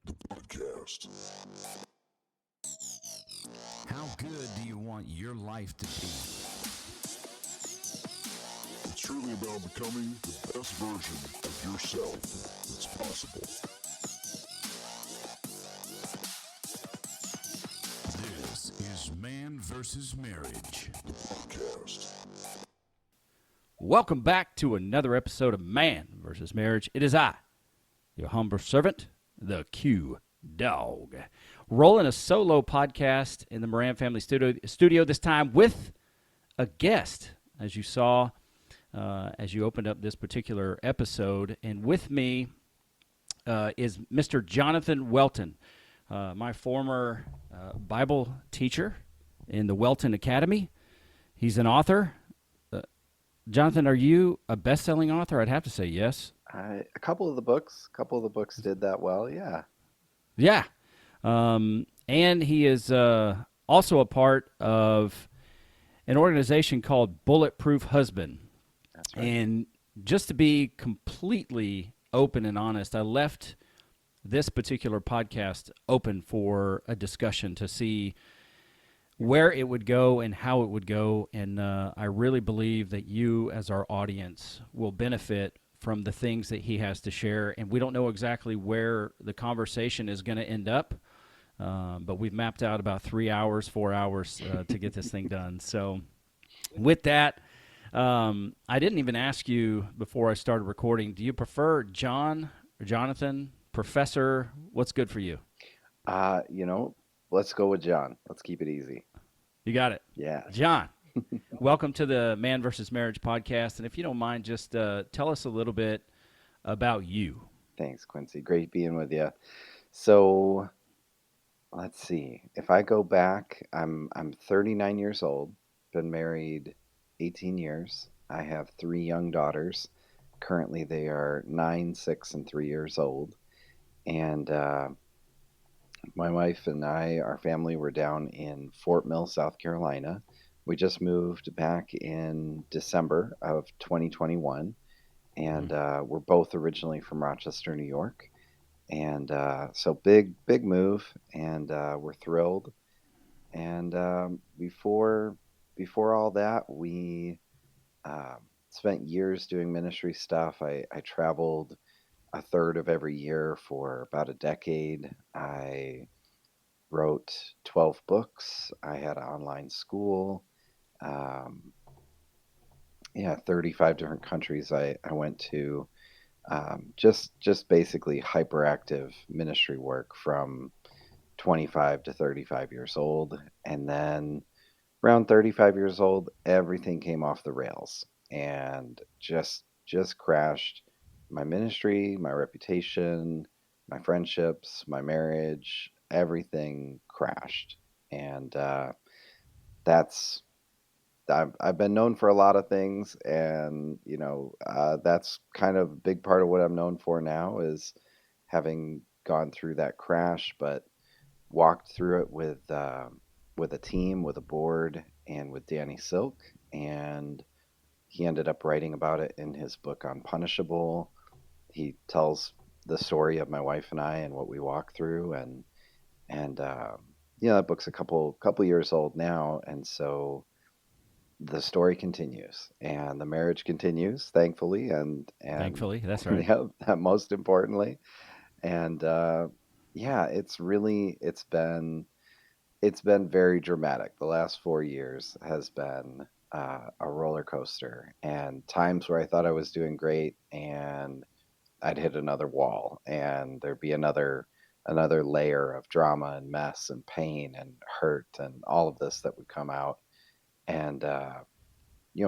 the podcast. How good do you want your life to be? It's truly about becoming the best version of yourself that's possible. This is Man vs. Marriage, the podcast. Welcome back to another episode of Man vs. Marriage. It is I, your humble servant, the Q Dog, rolling a solo podcast in the Moran family studio this time with a guest, as you saw as you opened up this particular episode. And with me is Mr. Jonathan Welton, my former Bible teacher in the Welton Academy. He's an author. Jonathan, are you a best-selling author? I'd have to say yes. A couple of the books did that well. Yeah. Yeah. And he is also a part of an organization called Bulletproof Husband. That's right. And just to be completely open and honest, I left this particular podcast open for a discussion to see where it would go and how it would go. And I really believe that you, as our audience, will benefit from the things that he has to share. And we don't know exactly where the conversation is going to end up, but we've mapped out about 3 hours, 4 hours to get this thing done. So with that, I didn't even ask you before I started recording, do you prefer John or Jonathan, Professor? What's good for you? Let's go with John. Let's keep it easy. You got it. Yeah. John, welcome to the Man vs. Marriage podcast. And if you don't mind, just tell us a little bit about you. Thanks, Quincy. Great being with you. So let's see. If I go back, I'm 39 years old, been married 18 years. I have 3 young daughters. Currently, they are 9, 6, and 3 years old. And my wife and I, our family, were down in Fort Mill, South Carolina. We just moved back in December of 2021, and we're both originally from Rochester, New York. And so big move, and we're thrilled. And before all that, we spent years doing ministry stuff. I traveled a third of every year for about a decade. I wrote 12 books. I had an online school. 35 different countries I went to. Just basically hyperactive ministry work from 25 to 35 years old. And then around 35 years old, everything came off the rails and just crashed. My ministry, my reputation, my friendships, my marriage, everything crashed. And I've been known for a lot of things, and that's kind of a big part of what I'm known for now is having gone through that crash, but walked through it with a team, with a board, and with Danny Silk, and he ended up writing about it in his book Unpunishable. He tells the story of my wife and I and what we walked through, and that book's a couple years old now, and so the story continues and the marriage continues, thankfully, and Thankfully, that's right. Yeah, most importantly, and it's been very dramatic. The last 4 years has been a roller coaster, and times where I thought I was doing great, and I'd hit another wall, and there'd be another layer of drama and mess and pain and hurt and all of this that would come out. And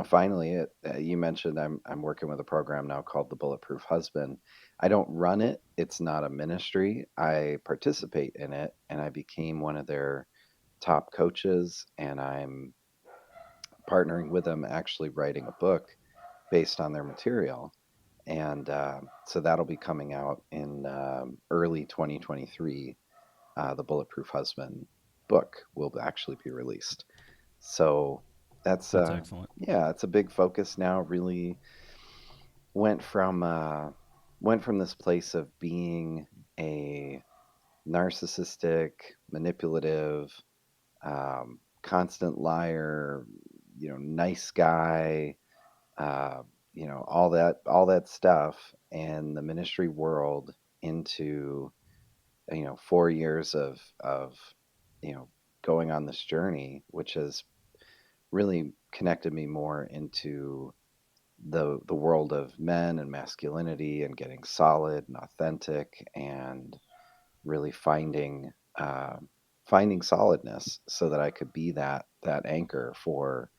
finally, you mentioned I'm working with a program now called the Bulletproof Husband. I don't run it; it's not a ministry. I participate in it, and I became one of their top coaches, and I'm partnering with them, actually writing a book based on their material. And so that'll be coming out in early 2023. The Bulletproof Husband book will actually be released. So that's excellent. Yeah, it's a big focus now. Really went from this place of being a narcissistic, manipulative, constant liar, nice guy, uh, all that stuff, and the ministry world into 4 years of you know going on this journey, which has really connected me more into the world of men and masculinity and getting solid and authentic and really uh, finding solidness so that I could be that anchor for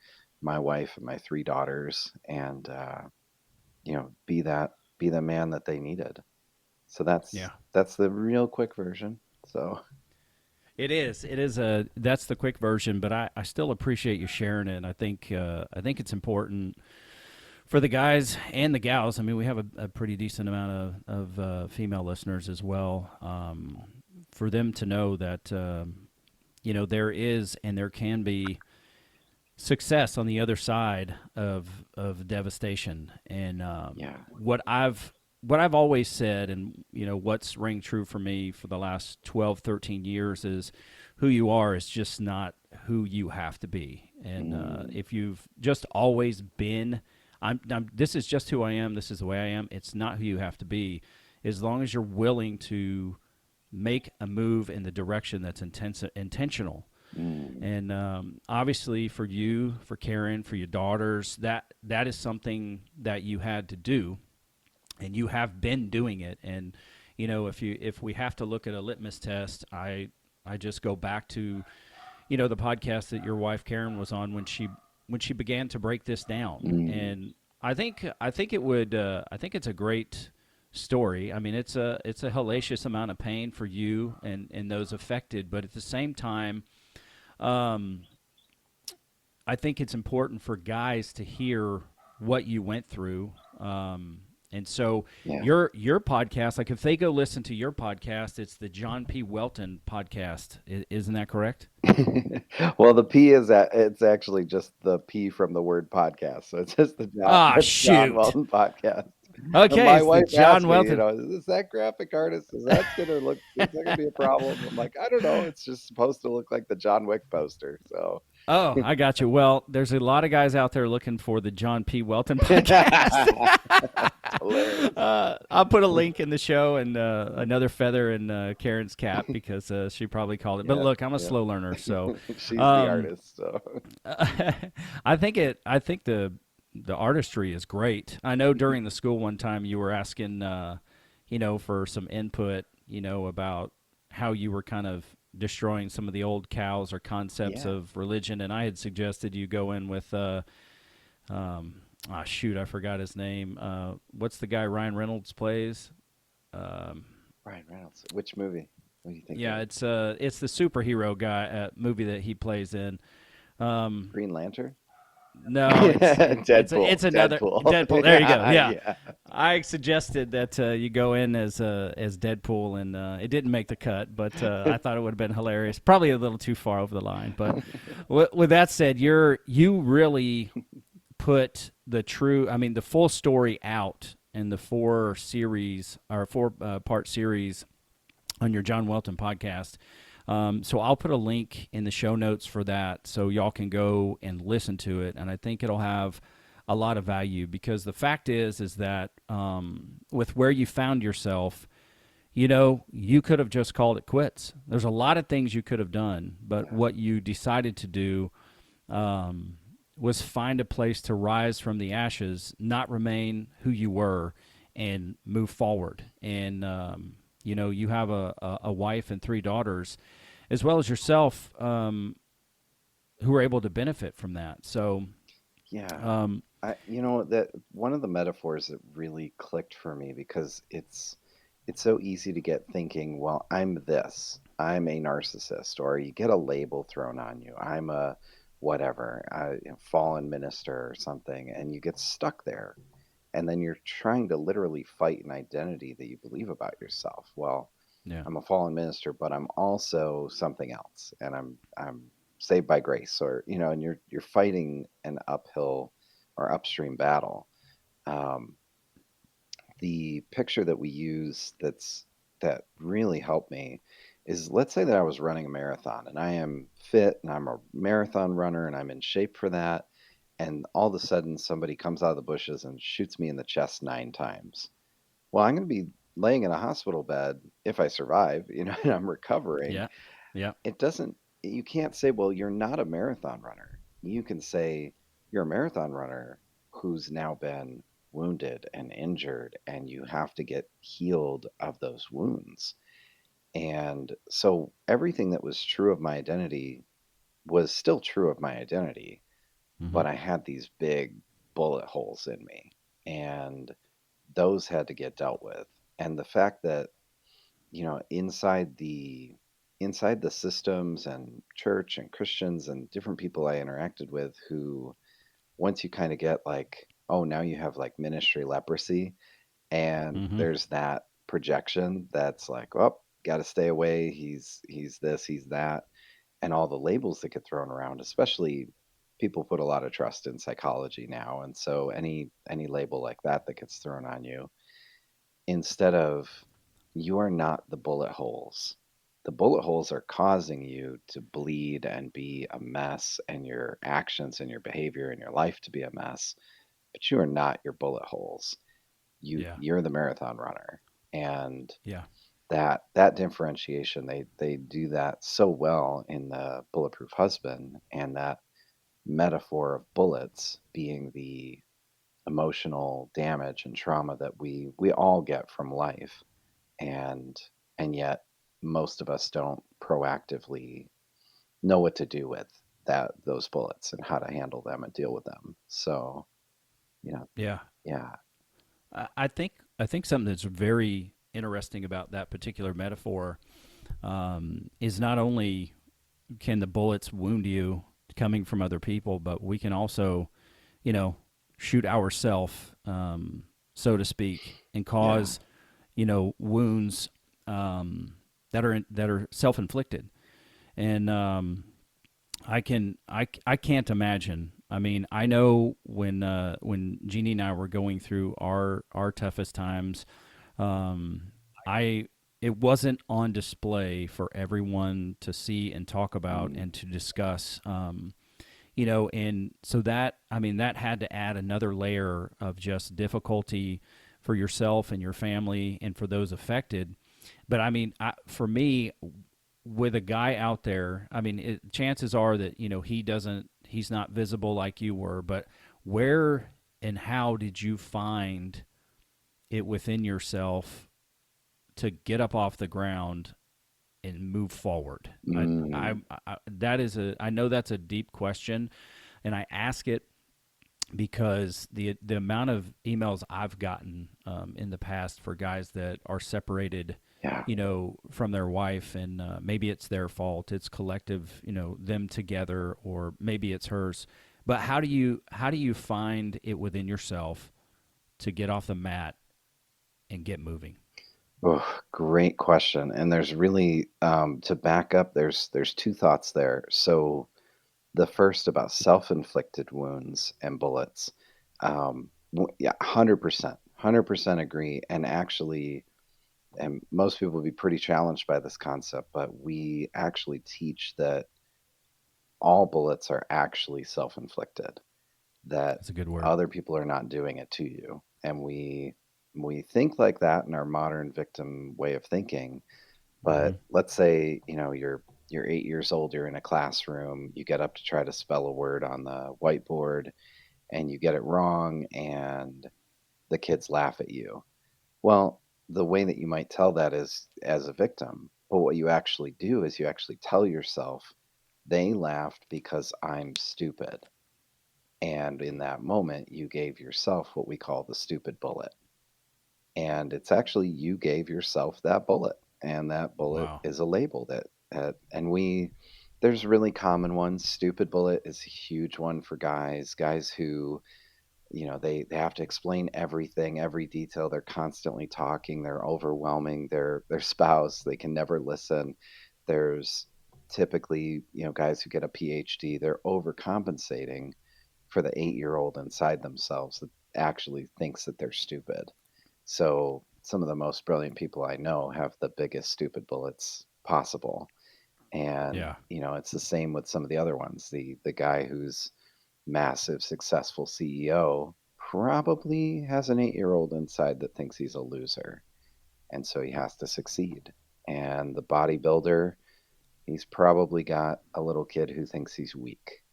my wife and my three daughters, and be the man that they needed. So Yeah. that's the real quick version. So It is. It is a. That's the quick version, but I still appreciate you sharing it. And I think it's important for the guys and the gals. I mean, we have a pretty decent amount of female listeners as well. For them to know that there is and there can be success on the other side of devastation. And yeah, what I've always said, and what's rang true for me for the last 12, 13 years, is who you are is just not who you have to be. And if you've just always been, this is just who I am, this is the way I am, it's not who you have to be, as long as you're willing to make a move in the direction that's intentional. And obviously for you, for Karen, for your daughters, that is something that you had to do, and you have been doing it. And if we have to look at a litmus test, I just go back to the podcast that your wife Karen was on when she began to break this down. And I think it's a great story. I mean, it's a hellacious amount of pain for you and those affected, but at the same time, I think it's important for guys to hear what you went through. And so yeah. your podcast, like if they go listen to your podcast, it's the Jon P. Welton podcast. Isn't that correct? Well, the P it's actually just the P from the word podcast. So it's just Ah, it's Jon shoot. Welton podcast. And Okay, my it's the wife asked Jon me, Welton. is this that graphic artist? Is that gonna be a problem? I'm like, I don't know. It's just supposed to look like the John Wick poster. So Oh, I got you. Well, there's a lot of guys out there looking for the Jon P. Welton podcast. hilarious. I'll put a link in the show and another feather in Karen's cap because she probably called it. But Yeah, look, I'm a yeah. slow learner, so She's the artist. So I think the artistry is great. I know during the school one time you were asking, for some input, about how you were kind of destroying some of the old cows or concepts yeah. of religion, and I had suggested you go in with shoot, I forgot his name. What's the guy Ryan Reynolds plays? Ryan Reynolds. Which movie? What do you think? Yeah, it's the superhero guy movie that he plays in. Green Lantern. No, Deadpool. it's another Deadpool. There you go. Yeah. I suggested that you go in as Deadpool, and it didn't make the cut, but I thought it would have been hilarious. Probably a little too far over the line, but with that said, you really put the full story out in the 4 part series on your Jon Welton podcast. So I'll put a link in the show notes for that so y'all can go and listen to it. And I think it'll have a lot of value because the fact is that with where you found yourself, you could have just called it quits. There's a lot of things you could have done, but what you decided to do was find a place to rise from the ashes, not remain who you were, and move forward. And you have a wife and 3 daughters, as well as yourself, who are able to benefit from that. So, Yeah. That one of the metaphors that really clicked for me because it's so easy to get thinking, well, I'm this. I'm a narcissist, or you get a label thrown on you. I'm a whatever, fallen minister or something, and you get stuck there. And then you're trying to literally fight an identity that you believe about yourself. Well, yeah, I'm a fallen minister, but I'm also something else, and I'm saved by grace, or and you're fighting an uphill or upstream battle. Um, the picture that we use that really helped me is let's say that I was running a marathon and I am fit and I'm a marathon runner and I'm in shape for that. And all of a sudden somebody comes out of the bushes and shoots me in the chest 9 times. Well, I'm going to be laying in a hospital bed if I survive, and I'm recovering. Yeah. Yeah. It doesn't, you can't say, well, you're not a marathon runner. You can say you're a marathon runner who's now been wounded and injured, and you have to get healed of those wounds. And so everything that was true of my identity was still true of my identity, Mm-hmm. but I had these big bullet holes in me, and those had to get dealt with. And the fact that, inside the systems and church and Christians and different people I interacted with who, once you kind of get like, oh, now you have like ministry leprosy, and Mm-hmm. there's that projection that's like, oh, got to stay away. He's this, he's that, and all the labels that get thrown around. Especially, people put a lot of trust in psychology now, and so any label like that that gets thrown on you, instead of, you are not the bullet holes. The bullet holes are causing you to bleed and be a mess, and your actions and your behavior and your life to be a mess, but you are not your bullet holes. Yeah. You're the marathon runner. And Yeah. that differentiation, they do that so well in the Bulletproof Husband, and that metaphor of bullets being the emotional damage and trauma that we all get from life, and yet most of us don't proactively know what to do with those bullets and how to handle them and deal with them. So, you know, Yeah. yeah. I think something that's very interesting about that particular metaphor is not only can the bullets wound you coming from other people, but we can also, you know, shoot ourselves, so to speak, and Yeah. cause, wounds that are self inflicted. And I can't imagine. I mean, I know when Jeannie and I were going through our toughest times, I it wasn't on display for everyone to see and talk about Mm, and to discuss. And so that, I mean, that had to add another layer of just difficulty for yourself and your family and for those affected. But I mean, for me, with a guy out there, I mean, chances are that he's not visible like you were. But where and how did you find it within yourself to get up off the ground and move forward? mm, I know that's a deep question, and I ask it because the amount of emails I've gotten in the past for guys that are separated, yeah. from their wife, and maybe it's their fault, it's collective, them together, or maybe it's hers. But how do you find it within yourself to get off the mat and get moving? Oh, great question. And there's really, to back up, there's two thoughts there. So the first about self-inflicted wounds and bullets. Yeah, 100%, 100% agree. And actually, and most people would be pretty challenged by this concept, but we actually teach that all bullets are actually self-inflicted, that That's a good word. other people are not doing it to you. And we think like that in our modern victim way of thinking. Mm-hmm. But let's say, you're 8 years old, you're in a classroom, you get up to try to spell a word on the whiteboard, and you get it wrong, and the kids laugh at you. Well, the way that you might tell that is as a victim. But what you actually do is you actually tell yourself, they laughed because I'm stupid. And in that moment, you gave yourself what we call the stupid bullet. And it's actually, you gave yourself that bullet. And that bullet Wow. is a label and there's really common ones. Stupid bullet is a huge one for guys who, they have to explain everything, every detail. They're constantly talking, they're overwhelming their spouse, they can never listen. There's typically, guys who get a PhD, they're overcompensating for the 8-year-old inside themselves that actually thinks that they're stupid. So some of the most brilliant people I know have the biggest stupid bullets possible. And, Yeah. it's the same with some of the other ones. The guy who's massive, successful CEO probably has an 8-year-old inside that thinks he's a loser. And so he has to succeed. And the bodybuilder, he's probably got a little kid who thinks he's weak.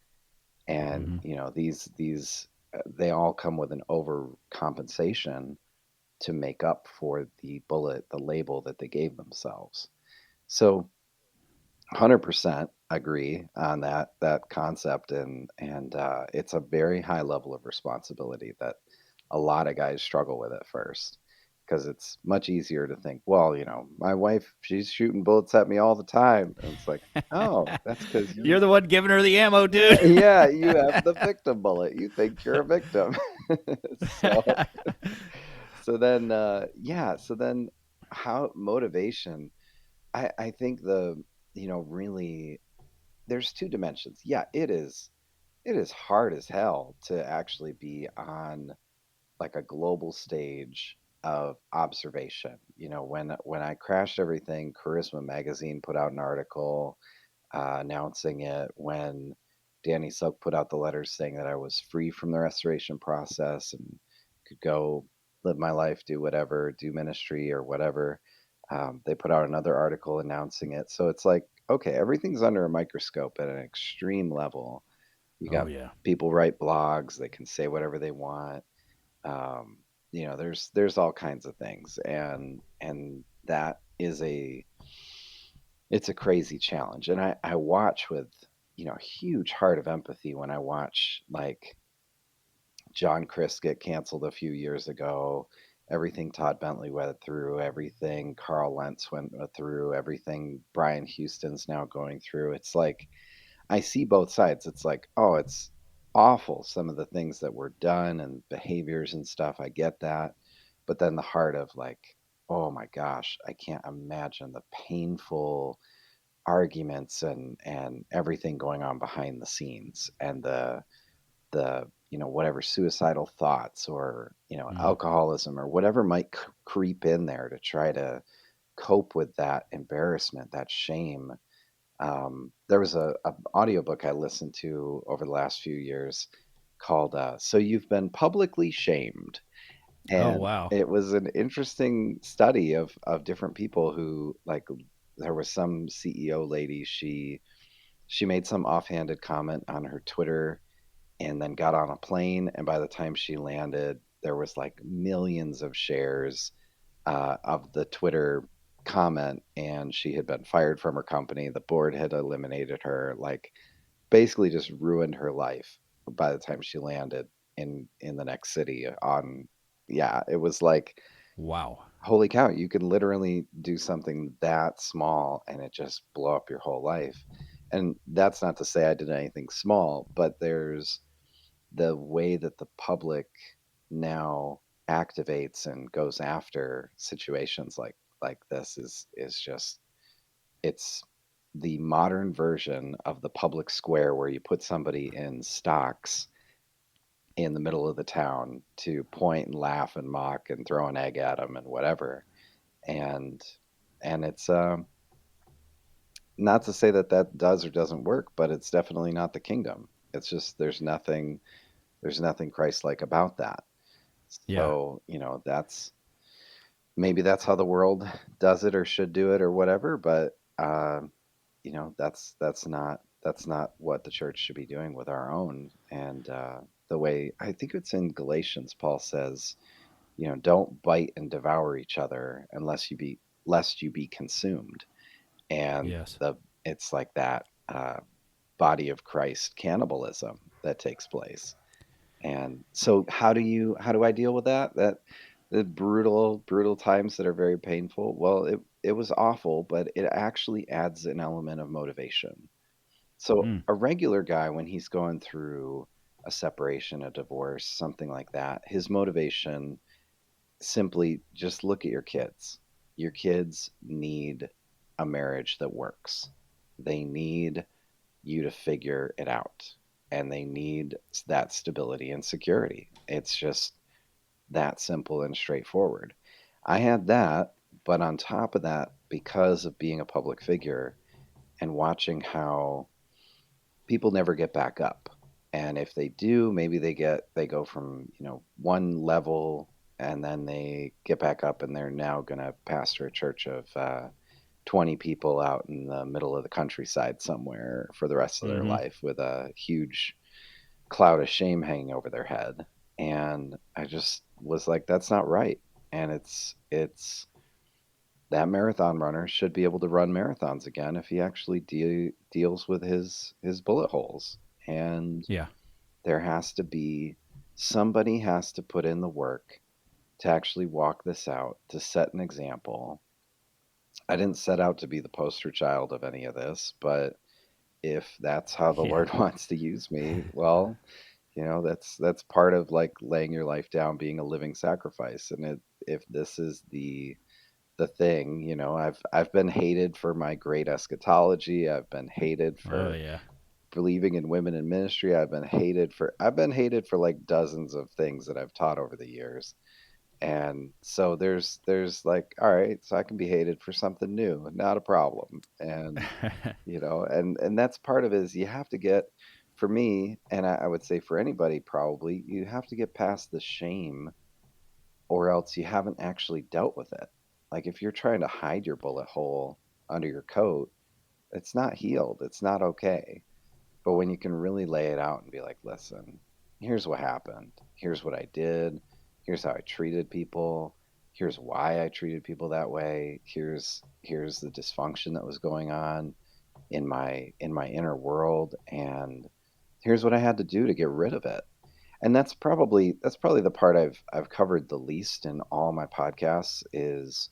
And, Hmm. these they all come with an overcompensation to make up for the label that they gave themselves. So 100% agree on that concept, and it's a very high level of responsibility that a lot of guys struggle with at first, because it's much easier to think, well, my wife, she's shooting bullets at me all the time, and it's like, oh, that's because You're the one giving her the ammo, dude. yeah, you have the victim bullet. You think you're a victim. so so then how motivation, I think really, there's two dimensions. Yeah, it is hard as hell to actually be on like a global stage of observation. When I crashed everything, Charisma magazine put out an article announcing it. When Danny Silk put out the letters saying that I was free from the restoration process and could go live my life, do whatever, do ministry or whatever. They put out another article announcing it. So it's like, okay, everything's under a microscope at an extreme level. You Oh got yeah. people write blogs, they can say whatever they want. Um, there's all kinds of things, and that is it's a crazy challenge. And I watch with, huge heart of empathy when I watch like John Chris get canceled a few years ago, everything Todd Bentley went through, everything Carl Lentz went through, everything Brian Houston's now going through. It's like I see both sides. It's like, oh, it's awful, some of the things that were done and behaviors and stuff. I get that. But then the heart of like, oh my gosh, I can't imagine the painful arguments and everything going on behind the scenes, and the whatever suicidal thoughts or Mhm. alcoholism or whatever might creep in there to try to cope with that embarrassment, that shame. There was a audiobook I listened to over the last few years called "So You've Been Publicly Shamed," Oh and wow. it was an interesting study of different people who, like, there was some CEO lady, she made some offhanded comment on her Twitter and then got on a plane, and by the time she landed, there was like millions of shares of the Twitter comment, and she had been fired from her company. The board had eliminated her, like basically just ruined her life by the time she landed in the next city. Yeah, it was like, Wow. holy cow, you can literally do something that small and it just blow up your whole life. And that's not to say I did anything small, but there's the way that the public now activates and goes after situations like this is just, it's the modern version of the public square where you put somebody in stocks in the middle of the town to point and laugh and mock and throw an egg at them and whatever. And and it's not to say that that does or doesn't work, but it's definitely not the kingdom. It's just there's nothing Christ-like about that. Yeah. So, maybe that's how the world does it or should do it or whatever, but that's not what the church should be doing with our own. And the way, I think it's in Galatians, Paul says, don't bite and devour each other unless you be lest you be consumed. And Yes. it's like that body of Christ cannibalism that takes place. And so how do I deal with that? That the brutal times that are very painful. Well, it was awful, but it actually adds an element of motivation. So Mm. a regular guy, when he's going through a separation, a divorce, something like that, his motivation, simply just look at your kids. Your kids need a marriage that works. They need you to figure it out, and they need that stability and security. It's just that simple and straightforward. I had that, But on top of that, because of being a public figure and watching how people never get back up. And if they do, maybe they go from, one level and then they get back up and they're now going to pastor a church of 20 people out in the middle of the countryside somewhere for the rest of their Mm-hmm. life with a huge cloud of shame hanging over their head. And I just was like, that's not right. And it's that marathon runner should be able to run marathons again if he actually deals with his bullet holes. And Yeah. there has to be somebody has to put in the work to actually walk this out, to set an example. I didn't set out to be the poster child of any of this, but if that's how the Yeah. Lord wants to use me, well, that's part of like laying your life down, being a living sacrifice. And if this is the thing, I've been hated for my great eschatology. I've been hated Oh for yeah. believing in women in ministry. I've been hated for like dozens of things that I've taught over the years. And so there's like, all right, so I can be hated for something new, not a problem. And and that's part of it is you have to get, for me, and I would say for anybody probably, you have to get past the shame, or else you haven't actually dealt with it. Like if you're trying to hide your bullet hole under your coat, it's not healed. It's not okay. But when you can really lay it out and be like, listen, here's what happened. Here's what I did. Here's how I treated people. Here's why I treated people that way. Here's the dysfunction that was going on in my inner world, and here's what I had to do to get rid of it. And that's probably the part I've covered the least in all my podcasts is,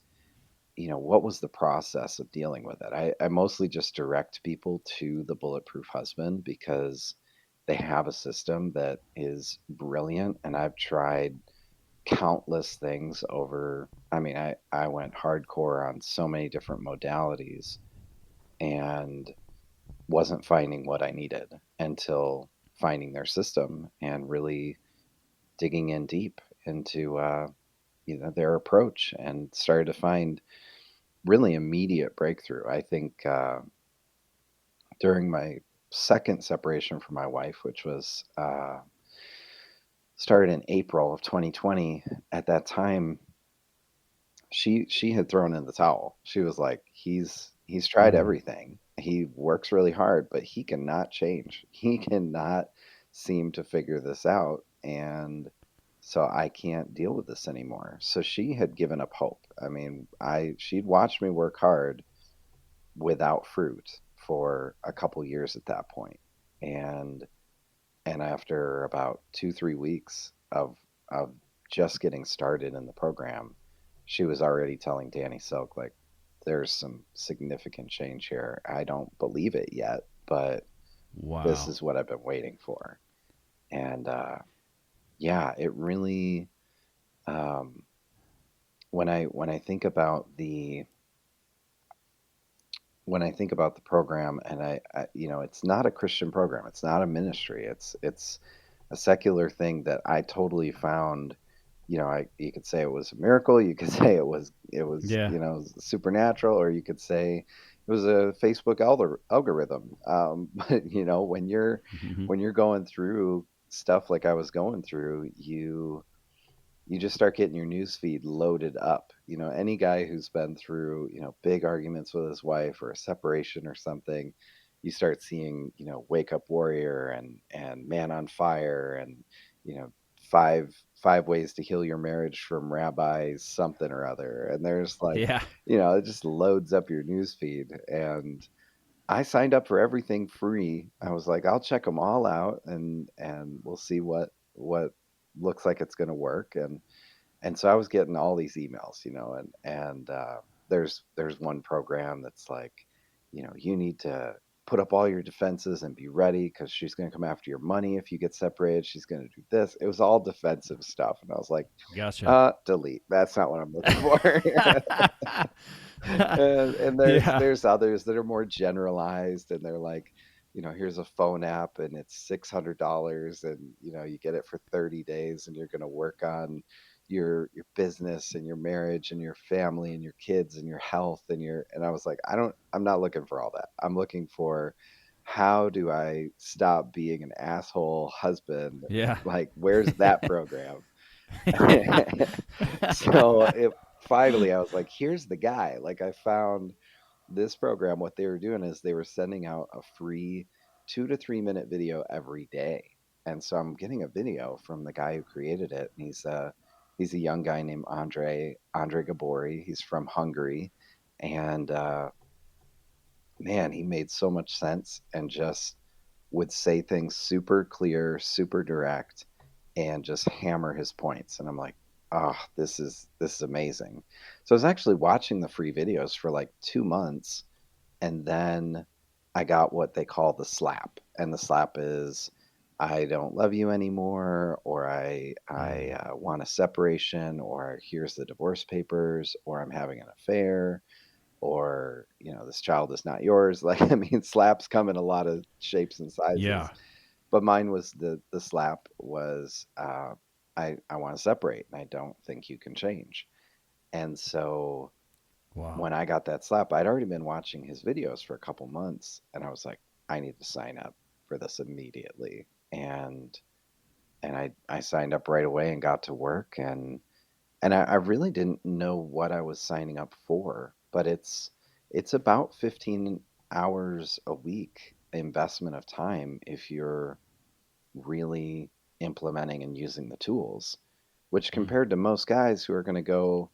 what was the process of dealing with it. I mostly just direct people to the Bulletproof Husband because they have a system that is brilliant, and I've tried countless things over. I mean, I went hardcore on so many different modalities and wasn't finding what I needed until finding their system and really digging in deep into their approach, and started to find really immediate breakthrough. I think during my second separation from my wife, which was started in April of 2020, at that time she had thrown in the towel. She was like, he's tried Mm. everything. He works really hard, but he cannot change. He cannot seem to figure this out, and so I can't deal with this anymore. So she had given up hope. I mean, I she'd watched me work hard without fruit for a couple years at that point. And after about 2-3 weeks of just getting started in the program, she was already telling Danny Silk, like, there's some significant change here. I don't believe it yet, but this Wow. is what I've been waiting for. And yeah, it really, um, when I think about the program, and it's not a Christian program. It's not a ministry. It's a secular thing that I totally found. You could say it was a miracle. You could say it was Yeah. supernatural, or you could say it was a Facebook algorithm. But Mhm. when you're going through stuff like I was going through, you just start getting your news feed loaded up. Any guy who's been through, big arguments with his wife or a separation or something, you start seeing, Wake Up Warrior and Man on Fire and, you know, five ways to heal your marriage from Rabbi something or other. And there's like, Yeah. it just loads up your news feed. And I signed up for everything free. I was like, I'll check them all out, and we'll see what looks like it's going to work. And so I was getting all these emails, and there's one program that's like, you need to put up all your defenses and be ready because she's going to come after your money if you get separated. She's going to do this. It was all defensive stuff, and I was like, Gotcha. delete. That's not what I'm looking for. And there's Yeah. there's others that are more generalized, and they're like, here's a phone app and it's $600, and you get it for 30 days, and you're going to work on your business and your marriage and your family and your kids and your health and I was like, I'm not looking for all that. I'm looking for how do I stop being an asshole husband? Yeah. Like, where's that program? Yeah. So finally I was like, here's the guy. Like, I found this program. What they were doing is they were sending out a free 2 to 3 minute video every day. And so I'm getting a video from the guy who created it. And he's a young guy named Andre Gabori. He's from Hungary. And man, he made so much sense and just would say things super clear, super direct, and just hammer his points. And I'm like, oh, this is amazing. So I was actually watching the free videos for like 2 months, and then I got what they call the slap. And the slap is, I don't love you anymore, or I want a separation, or here's the divorce papers, or I'm having an affair, or this child is not yours. Like, I mean, slaps come in a lot of shapes and Yeah. sizes, but mine was the slap was, I want to separate and I don't think you can change. And so Wow. when I got that slap, I'd already been watching his videos for a couple months, and I was like, I need to sign up for this immediately. And I signed up right away and got to work, and I really didn't know what I was signing up for, but it's about 15 hours a week investment of time if you're really implementing and using the tools, which Mm. compared to most guys who are going to go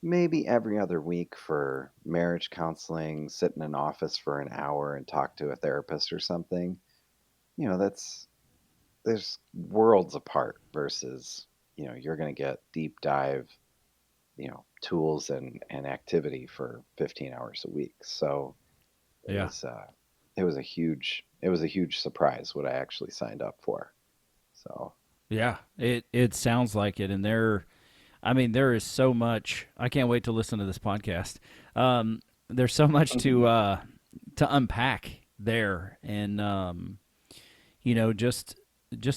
maybe every other week for marriage counseling, sit in an office for an hour and talk to a therapist or something, that's there's worlds apart versus, you're going to get deep dive, tools and activity for 15 hours a week. So it Yeah. was a huge surprise what I actually signed up for. So Yeah. It sounds like it. And there is so much. I can't wait to listen to this podcast. There's so much to unpack there, and just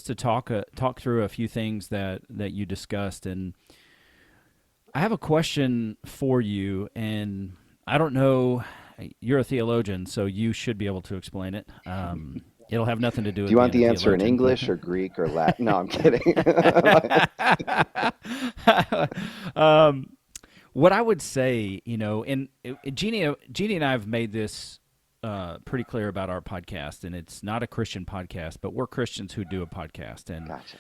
to talk through a few things that you discussed. And I have a question for you, and I don't know. You're a theologian, so you should be able to explain it. It'll have nothing to do do with you want being a the answer in theologian. English or Greek or Latin? No, I'm kidding. um, what I would say, and Jeannie and I have made this pretty clear about our podcast, and it's not a Christian podcast, but we're Christians who do a podcast. And Gotcha.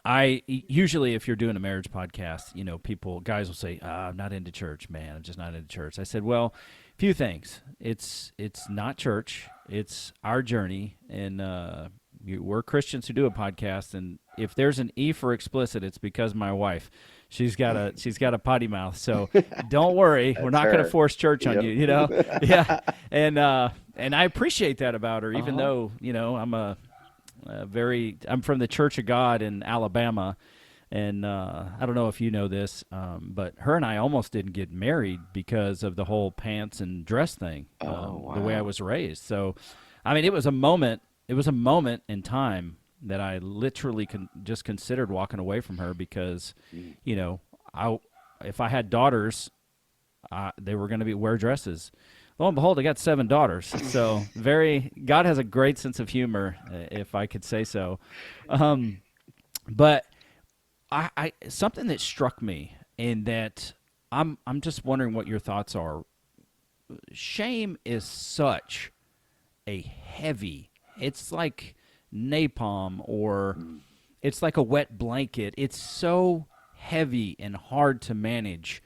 I usually, if you're doing a marriage podcast, guys will say, "I'm not into church, man. I'm just not into church." I said, "Well, few things. It's not church. It's our journey, and we're Christians who do a podcast. And if there's an E for explicit, it's because my wife, she's got a potty mouth. So don't worry, we're not going to her. force church on Yep. you. Yeah. And I appreciate that about her, even Uh-huh. though I'm from the Church of God in Alabama, and I don't know if you know this, but her and I almost didn't get married because of the whole pants and dress thing, Oh, the way I wow. was raised. So, I mean, it was a moment. It was a moment in time that I literally just considered walking away from her because, Mm. if I had daughters, they were going to wear dresses. Lo and behold, I got 7 daughters. So God has a great sense of humor, if I could say so. But I something that struck me, and that I'm just wondering what your thoughts are. Shame is such a heavy. It's like napalm, or Mm. it's like a wet blanket. It's so heavy and hard to manage.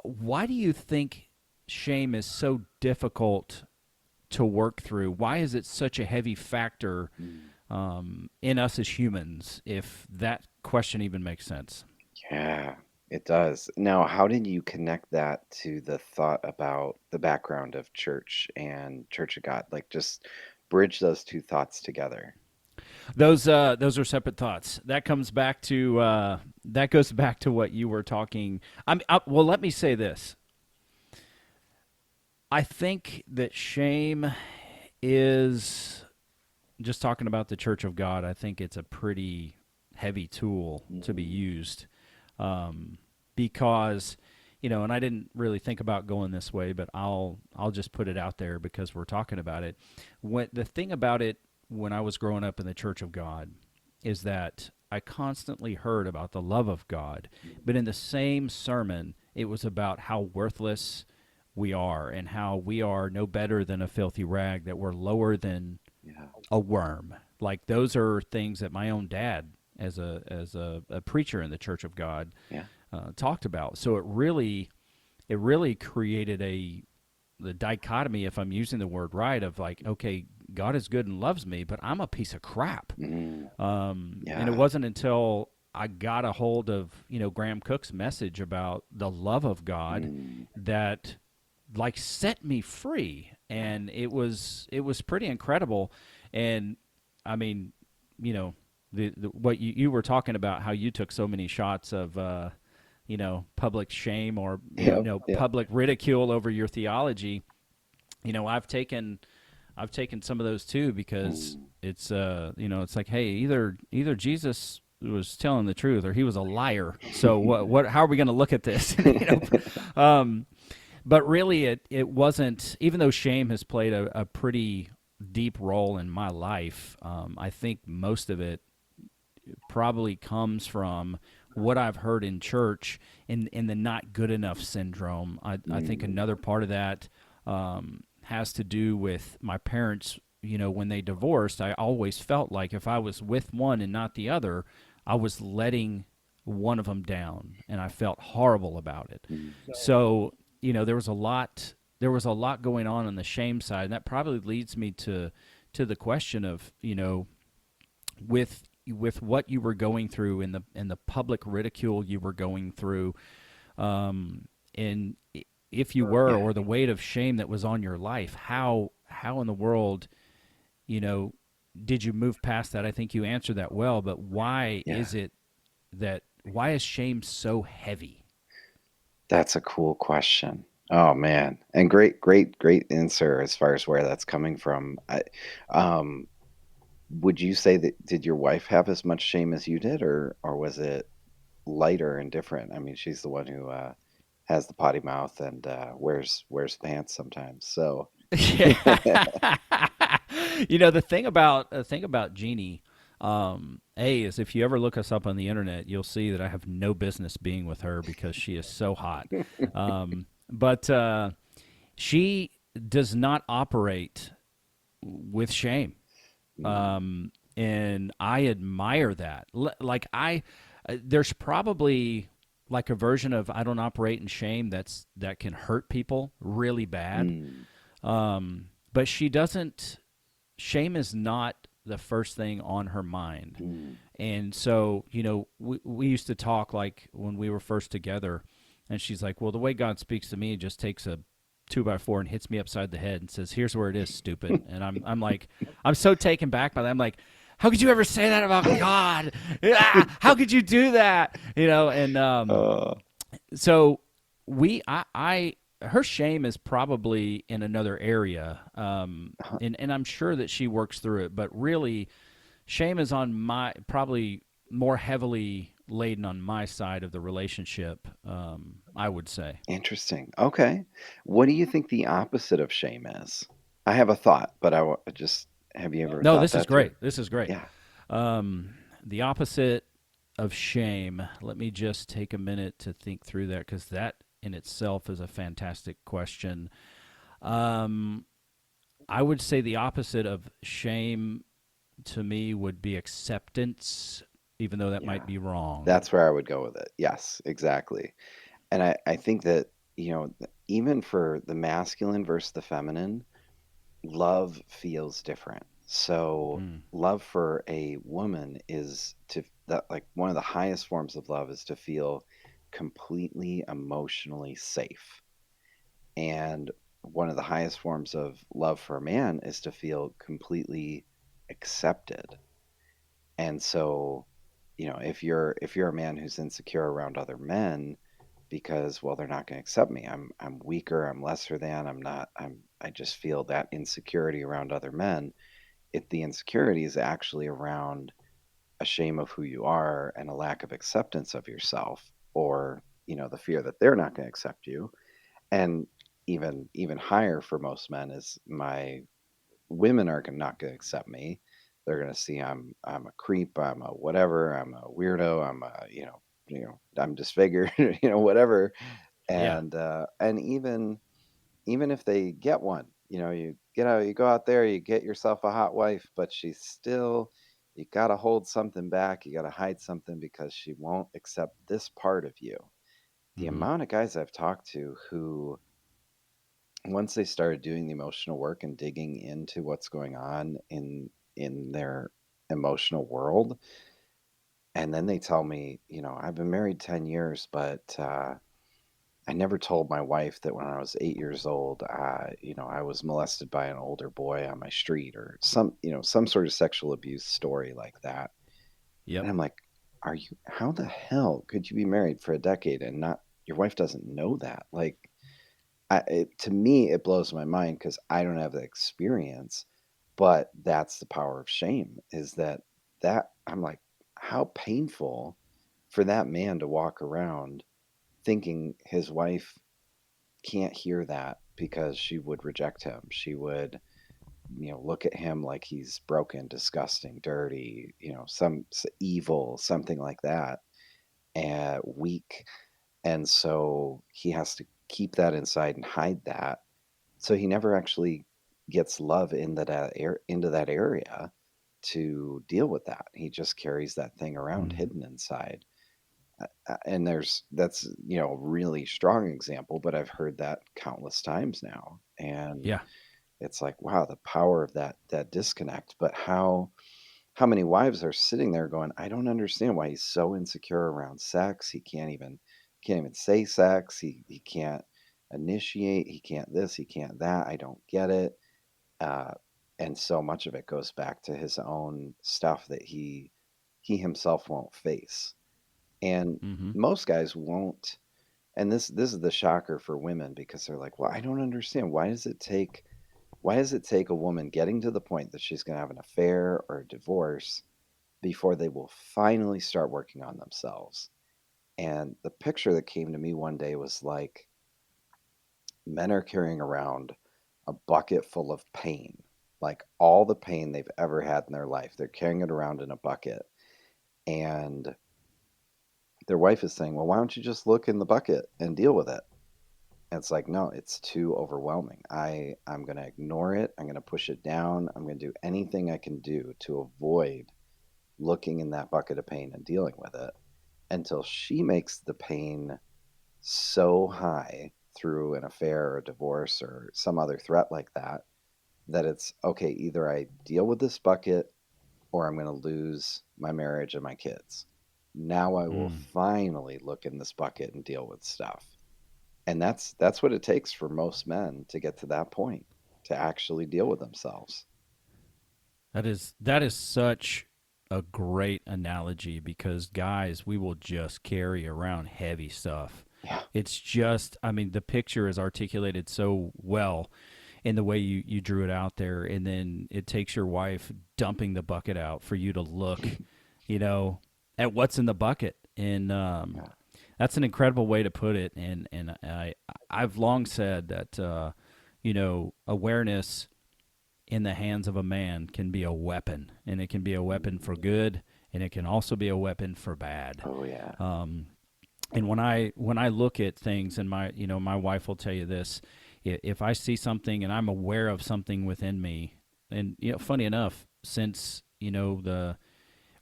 Why do you think shame is so difficult to work through? Why is it such a heavy factor in us as humans, if that question even makes sense? Yeah, it does. Now, how did you connect that to the thought about the background of church and Church of God? Like, just bridge those two thoughts together. Those are separate thoughts. That goes back to what you were talking. Well, let me say this. I think that shame is, just talking about the Church of God, I think it's a pretty heavy tool to be Mm. used, because, and I didn't really think about going this way, but I'll just put it out there because we're talking about it. The thing about it when I was growing up in the Church of God is that I constantly heard about the love of God, but in the same sermon, it was about how worthless we are and how we are no better than a filthy rag, that we're lower than Yeah. a worm. Like, those are things that my own dad, as a preacher in the Church of God, Yeah. talked about. So it really created the dichotomy, if I'm using the word right, of like, okay, God is good and loves me, but I'm a piece of crap. Mm. And it Yeah. wasn't until I got a hold of, Graham Cook's message about the love of God Mm. that like set me free. And it was pretty incredible. And I mean, the what you were talking about, how you took so many shots of, public shame or, Yep. Yep. public ridicule over your theology. I've taken some of those too, because Mm. it's it's like, hey, either Jesus was telling the truth or he was a liar. So what how are we going to look at this? But really it wasn't, even though shame has played a pretty deep role in my life. I think most of it probably comes from what I've heard in church in the not good enough syndrome. I think another part of that has to do with my parents. When they divorced, I always felt like if I was with one and not the other, I was letting one of them down, and I felt horrible about it. Mm. So, there was a lot going on the shame side, and that probably leads me to the question of, with what you were going through in the public ridicule you were going through, and if you were, Yeah. or the weight of shame that was on your life, how in the world, did you move past that? I think you answered that well, but why Yeah. is it why is shame so heavy? That's a cool question. Oh man, and great answer as far as where that's coming from. Um, would you say that did your wife have as much shame as you did, or was it lighter and different? I mean, she's the one who has the potty mouth and wears pants sometimes. So Yeah. The thing about Jeannie, is if you ever look us up on the internet, you'll see that I have no business being with her because she is so hot. But she does not operate with shame. And I admire that. There's probably like a version of I don't operate in shame that can hurt people really bad. But she doesn't. Shame is not the first thing on her mind. And so, we used to talk like when we were first together, and she's like, well, the way God speaks to me, just takes a 2x4 and hits me upside the head and says, here's where it is, stupid. And I'm like, I'm so taken back by that. I'm like, how could you ever say that about God? How could you do that? And so her shame is probably in another area, and I'm sure that she works through it. But really, shame is on probably more heavily laden on my side of the relationship. I would say. Interesting. Okay, what do you think the opposite of shame is? I have a thought, but just have you ever No, thought this is that through? great. This is great. Yeah. The opposite of shame. Let me just take a minute to think through that, because that in itself is a fantastic question. I would say the opposite of shame to me would be acceptance, even though that Yeah. might be wrong. That's where I would go with it. Yes, exactly. And I think that, even for the masculine versus the feminine, love feels different. So love for a woman is that like one of the highest forms of love is to feel completely emotionally safe. And one of the highest forms of love for a man is to feel completely accepted. And so, if you're a man who's insecure around other men because, well, they're not going to accept me. I'm weaker, I'm lesser than, I just feel that insecurity around other men. The insecurity is actually around a shame of who you are and a lack of acceptance of yourself, or, the fear that they're not going to accept you. And even higher for most men is my women are not going to accept me. They're going to see I'm a creep, I'm a whatever, I'm a weirdo, I'm a, I'm disfigured, whatever. Yeah. And even if they get one, you go out there, you get yourself a hot wife, but she's still, you got to hold something back. You got to hide something because she won't accept this part of you. The Mm-hmm. amount of guys I've talked to who, once they started doing the emotional work and digging into what's going on in their emotional world, and then they tell me, I've been married 10 years, but I never told my wife that when I was 8 years old, I was molested by an older boy on my street, or some sort of sexual abuse story like that. Yep. And I'm like, how the hell could you be married for a decade and not, your wife doesn't know that? Like, to me, it blows my mind because I don't have the experience, but that's the power of shame, is that I'm like, how painful for that man to walk around thinking his wife can't hear that because she would reject him. She would, look at him like he's broken, disgusting, dirty, evil, something like that, and weak. And so he has to keep that inside and hide that. So he never actually gets love into that area to deal with that. He just carries that thing around Mm. hidden inside. And that's a really strong example, but I've heard that countless times now. And Yeah. it's like, wow, the power of that disconnect. But how many wives are sitting there going, I don't understand why he's so insecure around sex. He can't even say sex. He can't initiate. He can't this. He can't that. I don't get it. Uh, and so much of it goes back to his own stuff that he himself won't face. And Mm-hmm. most guys won't. And this is the shocker for women, because they're like, well, I don't understand. Why does it take a woman getting to the point that she's going to have an affair or a divorce before they will finally start working on themselves? And the picture that came to me one day was like, men are carrying around a bucket full of pain, like all the pain they've ever had in their life. They're carrying it around in a bucket. And their wife is saying, well, why don't you just look in the bucket and deal with it? And it's like, no, it's too overwhelming. I'm going to ignore it. I'm going to push it down. I'm going to do anything I can do to avoid looking in that bucket of pain and dealing with it, until she makes the pain so high through an affair or a divorce or some other threat like that, that it's okay, either I deal with this bucket or I'm going to lose my marriage and my kids. Now I will Mm. finally look in this bucket and deal with stuff. And that's what it takes for most men to get to that point, to actually deal with themselves. That is such a great analogy, because guys, we will just carry around heavy stuff. Yeah. It's just, I mean, the picture is articulated so well in the way you drew it out there, and then it takes your wife dumping the bucket out for you to look, you know, at what's in the bucket. And Yeah. that's an incredible way to put it. And I've long said that awareness in the hands of a man can be a weapon, and it can be a weapon for good, and it can also be a weapon for bad. Oh yeah. And when I look at things, and my wife will tell you this, if I see something and I'm aware of something within me, and funny enough, since the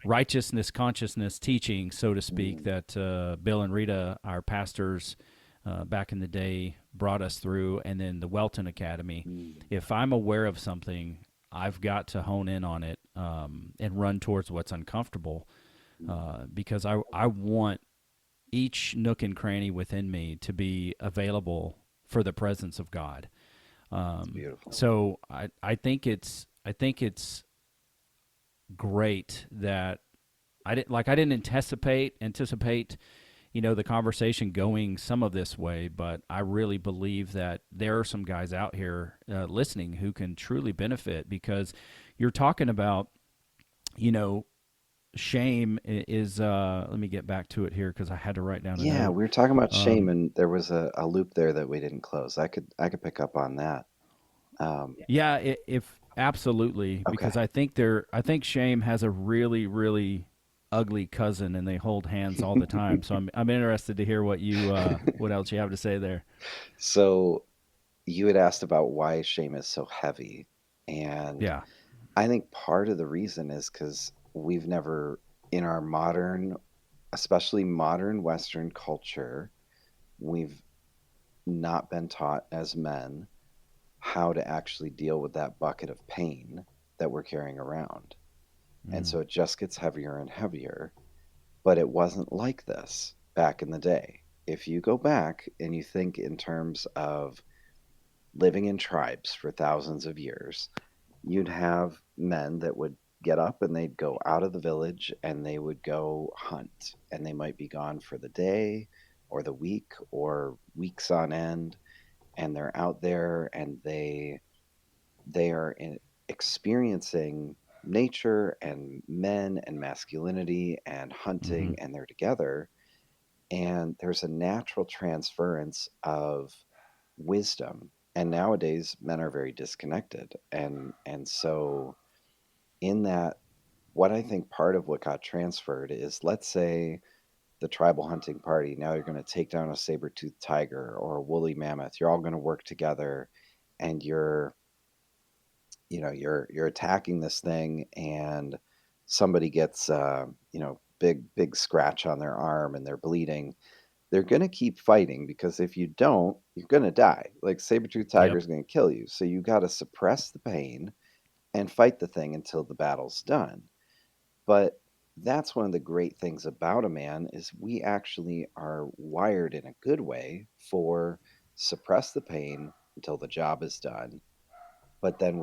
righteousness consciousness teaching, so to speak, Mm, that Bill and Rita, our pastors back in the day, brought us through, and then the Welton Academy. mm, If I'm aware of something, I've got to hone in on it, and run towards what's uncomfortable, mm. because I want each nook and cranny within me to be available for the presence of God. It's beautiful. So I think it's great that I didn't anticipate the conversation going some of this way, but I really believe that there are some guys out here listening who can truly benefit, because you're talking about, you know, shame is let me get back to it here because I had to write down a Yeah, note. we were talking about shame, Um, and there was a loop there that we didn't close. I could pick up on that. yeah, if absolutely, because Okay. I think shame has a really really ugly cousin, and they hold hands all the time. So I'm interested to hear what else you have to say there. So you had asked about why shame is so heavy, and Yeah. I think part of the reason is because we've never, in our modern, especially modern Western culture, we've not been taught as men how to actually deal with that bucket of pain that we're carrying around. And Mm. so it just gets heavier and heavier. But it wasn't like this back in the day. If you go back and you think in terms of living in tribes for thousands of years, you'd have men that would get up and they'd go out of the village and they would go hunt. And they might be gone for the day or the week or weeks on end. And they're out there and they are experiencing nature and men and masculinity and Mm-hmm. hunting, and they're together, and there's a natural transference of wisdom. And nowadays men are very disconnected, and so in that, what I think part of what got transferred is, let's say the tribal hunting party, now you're going to take down a saber-toothed tiger or a woolly mammoth, you're all going to work together, and you're attacking this thing, and somebody gets big scratch on their arm and they're bleeding. They're going to keep fighting, because if you don't, you're going to die. Like, saber-tooth tiger Yep. is going to kill you, so you got to suppress the pain and fight the thing until the battle's done. But that's one of the great things about a man, is we actually are wired in a good way for suppress the pain until the job is done. But then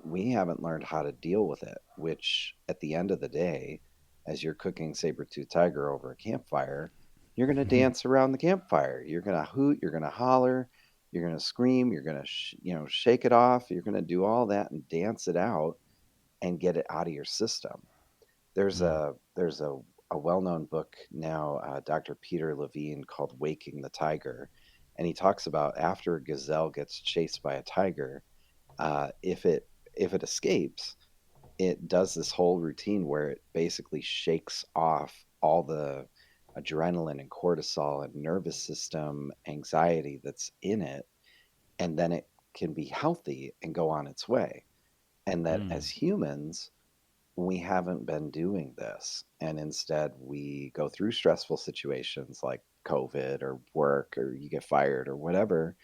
we haven't learned how to deal with it, which at the end of the day, as you're cooking saber-tooth tiger over a campfire, you're going to dance around the campfire, you're going to hoot, you're going to holler, you're going to scream, you're going to shake it off, you're going to do all that and dance it out and get it out of your system. Mm. There's a well-known book now, Dr. Peter Levine, called Waking the Tiger, and he talks about, after a gazelle gets chased by a tiger, if it escapes, it does this whole routine where it basically shakes off all the adrenaline and cortisol and nervous system anxiety that's in it, and then it can be healthy and go on its way. And that, Mm. as humans, we haven't been doing this, and instead we go through stressful situations like COVID or work, or you get fired or whatever,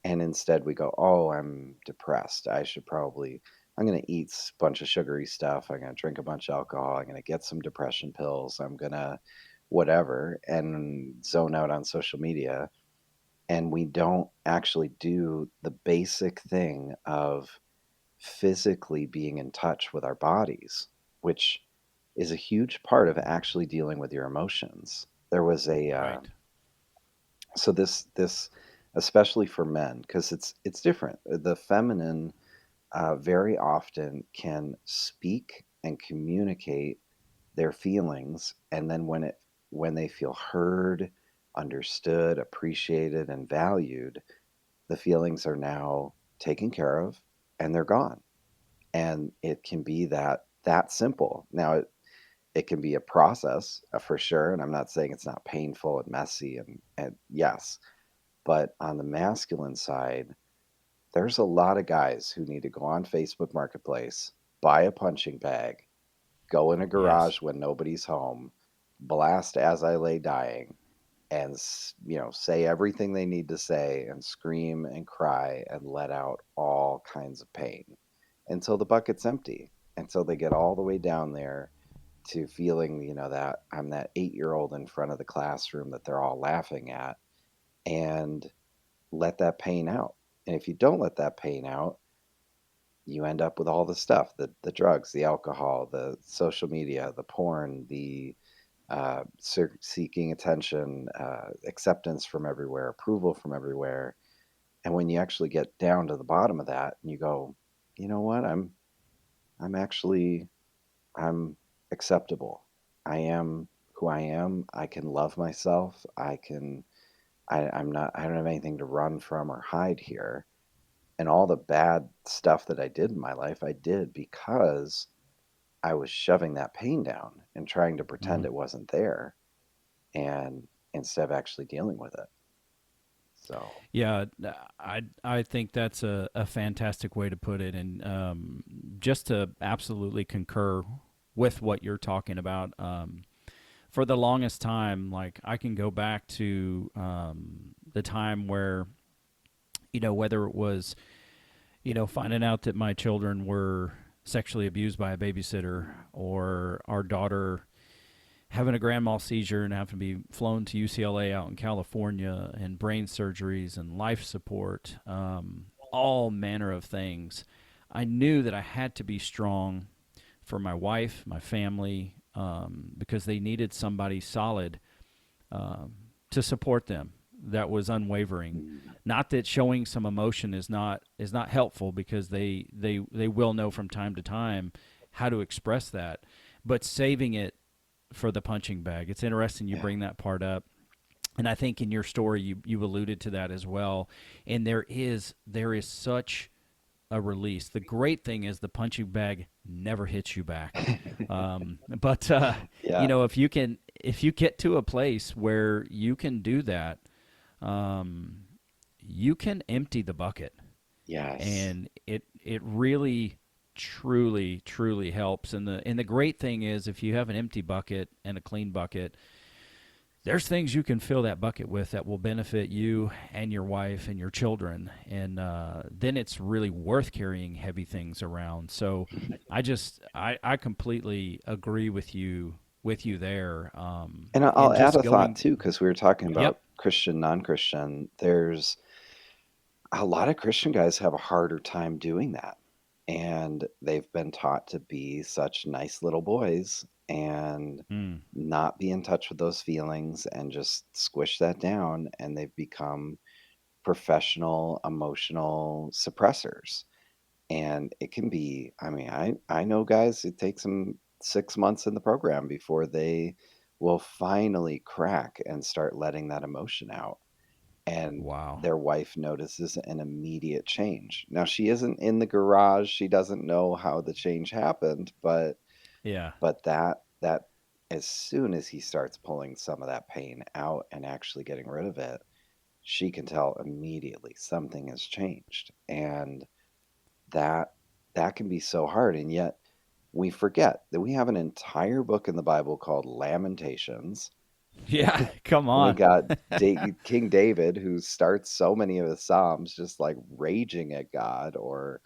and instead we go, oh, I'm depressed, I'm going to eat a bunch of sugary stuff, I'm going to drink a bunch of alcohol, I'm going to get some depression pills, I'm going to whatever, and zone out on social media. And we don't actually do the basic thing of physically being in touch with our bodies, which is a huge part of actually dealing with your emotions. There was a Right. so this especially for men, because it's different. The feminine very often can speak and communicate their feelings, and then when they feel heard, understood, appreciated, and valued, the feelings are now taken care of and they're gone. And it can be that simple. Now it can be a process, for sure, and I'm not saying it's not painful and messy, and yes, but on the masculine side, there's a lot of guys who need to go on Facebook Marketplace, buy a punching bag, go in a Yes. garage when nobody's home, blast As I Lay Dying, and say everything they need to say, and scream and cry and let out all kinds of pain until the bucket's empty, until they get all the way down there to feeling, that I'm that 8-year-old in front of the classroom that they're all laughing at, and let that pain out. And if you don't let that pain out, you end up with all the stuff, the drugs, the alcohol, the social media, the porn, the seeking attention, acceptance from everywhere, approval from everywhere. And when you actually get down to the bottom of that and you go, you know what, I'm actually, I'm acceptable. I am who I am. I can love myself. I don't have anything to run from or hide here. And all the bad stuff that I did in my life, I did because I was shoving that pain down and trying to pretend Mhm. it wasn't there, and instead of actually dealing with it. So, Yeah, I think that's a fantastic way to put it, and just to absolutely concur with what you're talking about. For the longest time, like I can go back to the time where, whether it was, finding out that my children were sexually abused by a babysitter, or our daughter having a grand mal seizure and having to be flown to UCLA out in California, and brain surgeries and life support, all manner of things. I knew that I had to be strong for my wife, my family, because they needed somebody solid to support them that was unwavering. mm, Not that showing some emotion is not helpful, because they will know from time to time how to express that, but saving it for the punching bag. It's interesting you yeah, bring that part up. And I think in your story you alluded to that as well. And there is such a release. The great thing is the punching bag never hits you back. But yeah, if you get to a place where you can do that, um, you can empty the bucket, yes, and it really truly helps. And the great thing is, if you have an empty bucket and a clean bucket, there's things you can fill that bucket with that will benefit you and your wife and your children, and then it's really worth carrying heavy things around. So I completely agree with you there. and I'll And add just a thought going. too, because we were talking Yep. about Christian, non-Christian. There's a lot of Christian guys have a harder time doing that. And they've been taught to be such nice little boys and Mm, not be in touch with those feelings and just squish that down. And they've become professional emotional suppressors. And it can be, I mean, I know guys, it takes them 6 months in the program before they will finally crack and start letting that emotion out, and wow. their wife notices an immediate change. Now she isn't in the garage, she doesn't know how the change happened, Yeah. but that as soon as he starts pulling some of that pain out and actually getting rid of it, she can tell immediately something has changed. And that that can be so hard, and yet we forget that we have an entire book in the Bible called Lamentations. Yeah. Come We on. got King David, who starts so many of the Psalms just like raging at God, or,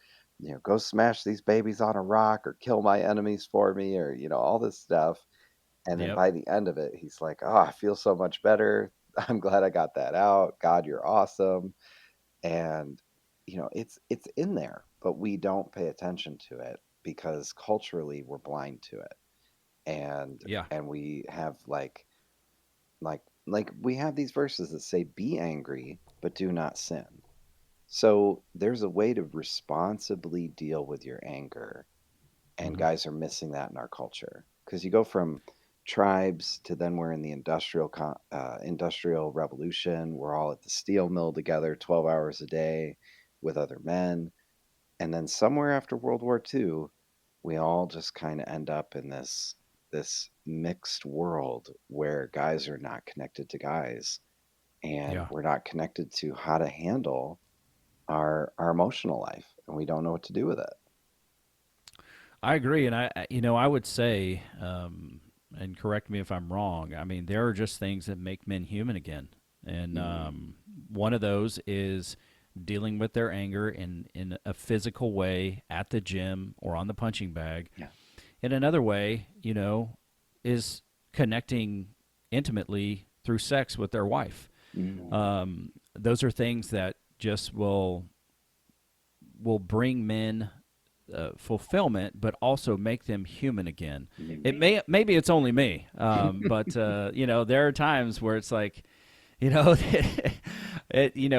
go smash these babies on a rock, or kill my enemies for me, or, all this stuff. And then Yep. by the end of it, he's like, oh, I feel so much better. I'm glad I got that out. God, you're awesome. And, it's in there, but we don't pay attention to it because culturally we're blind to it. And, Yeah. and we have like we have these verses that say be angry but do not sin. So there's a way to responsibly deal with your anger, and Hmm. guys are missing that in our culture, because you go from tribes to then we're in the industrial revolution, we're all at the steel mill together 12 hours a day with other men, and then somewhere after World War II we all just kind of end up in this mixed world where guys are not connected to guys, and Yeah. we're not connected to how to handle our emotional life, and we don't know what to do with it. I agree, and I would say, and correct me if I'm wrong. I mean, there are just things that make men human again, and Mm, one of those is dealing with their anger in a physical way at the gym or on the punching bag. yeah. And another way, is connecting intimately through sex with their wife. Mm, Those are things that just will bring men fulfillment, but also make them human again. It mm, maybe it's only me, but there are times where it's like, you know,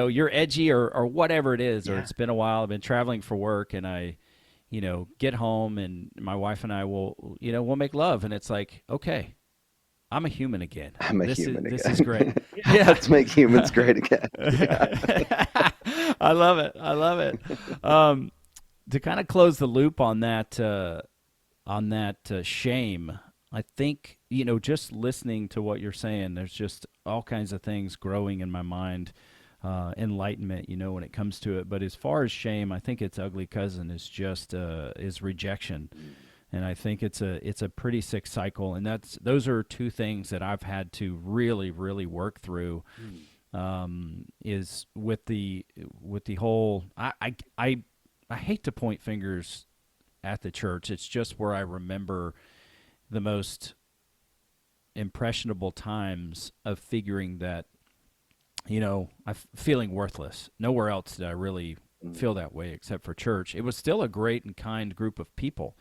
you're edgy or whatever it is, or yeah. it's been a while. I've been traveling for work, and I, get home, and my wife and I will, we'll make love, and it's like, okay, I'm a human again. I'm a human This again. is great. Let's make humans great again. Yeah. I love it. I love it. To kind of close the loop on that shame, I think, just listening to what you're saying, there's just all kinds of things growing in my mind, enlightenment, when it comes to it. But as far as shame, I think its ugly cousin is just is rejection, and I think it's a pretty sick cycle. And those are two things that I've had to really, really work through. Is with the whole I hate to point fingers at the church. It's just where I remember the most impressionable times of figuring that, I'm feeling worthless. Nowhere else did I really feel that way except for church. It was still a great and kind group of people.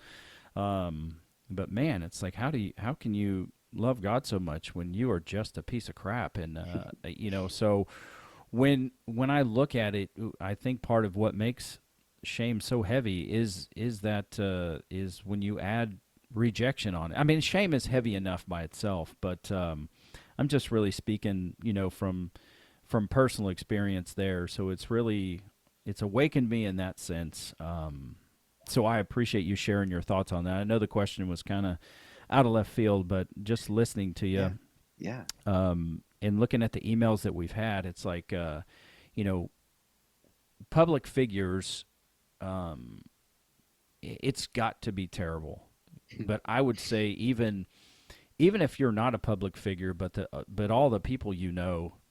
But man, it's like, how can you love God so much when you are just a piece of crap? And, so when I look at it, I think part of what makes shame so heavy is when you add rejection on it. I mean, shame is heavy enough by itself, but I'm just really speaking, from personal experience there. So it's awakened me in that sense. So I appreciate you sharing your thoughts on that. I know the question was kind of out of left field, but just listening to you, Yeah. and looking at the emails that we've had, it's like, public figures, it's got to be terrible. But I would say even if you're not a public figure, but all the people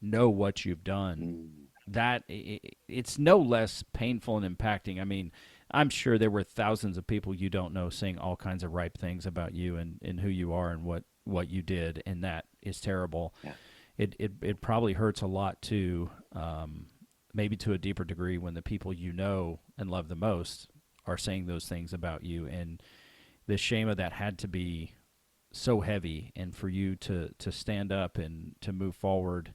know what you've done, that it's no less painful and impacting. I mean, I'm sure there were thousands of people you don't know saying all kinds of ripe things about you and who you are and what you did, and that is terrible. Yeah. It probably hurts a lot too, maybe to a deeper degree when the people you know and love the most are saying those things about you, and the shame of that had to be so heavy, and for you to stand up and to move forward,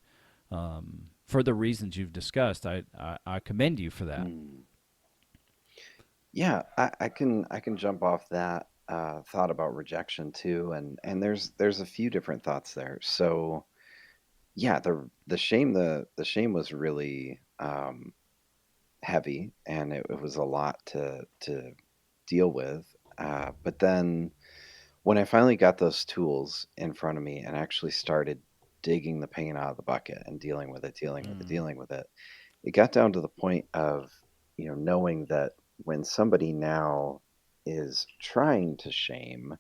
for the reasons you've discussed, I commend you for that. Yeah, I can jump off that thought about rejection too, and there's a few different thoughts there. So yeah, the shame was really heavy, and it was a lot to deal with. But then when I finally got those tools in front of me and actually started digging the pain out of the bucket and dealing with it, it got down to the point of, knowing that when somebody now is trying to shame,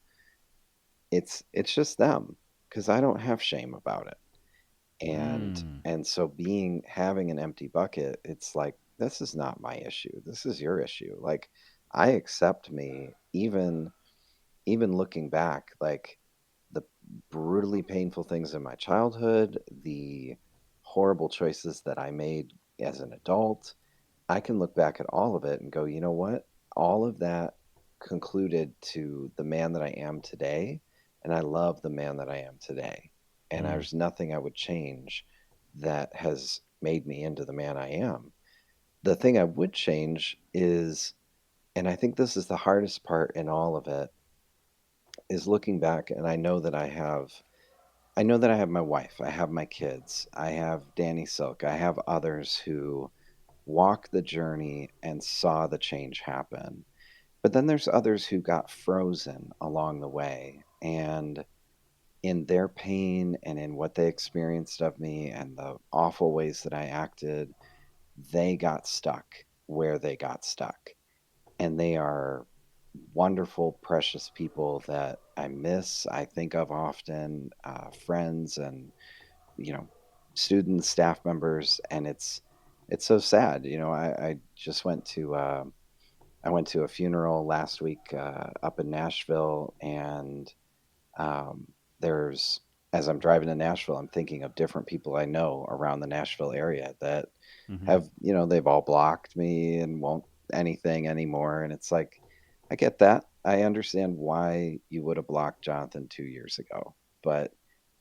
it's just them, because I don't have shame about it. And so having an empty bucket, it's like, this is not my issue. This is your issue. Like, I accept me, even looking back, like the brutally painful things in my childhood, the horrible choices that I made as an adult. I can look back at all of it and go, you know what? All of that concluded to the man that I am today, and I love the man that I am today. And Mm. there's nothing I would change that has made me into the man I am. The thing I would change is, and I think this is the hardest part in all of it, is looking back, and I know that I have my wife, I have my kids, I have Danny Silk, I have others who walked the journey and saw the change happen. But then there's others who got frozen along the way, and in their pain and in what they experienced of me and the awful ways that I acted, they got stuck where they got stuck. And they are wonderful, precious people that I miss, I think of often, friends and, you know, students, staff members, and it's so sad. I just I went to a funeral last week up in Nashville, and um, there's as I'm driving to Nashville, I'm thinking of different people I know around the Nashville area that Mm-hmm. have, they've all blocked me and won't anything anymore. And it's like, I get that. I understand why you would have blocked Jonathan 2 years ago, but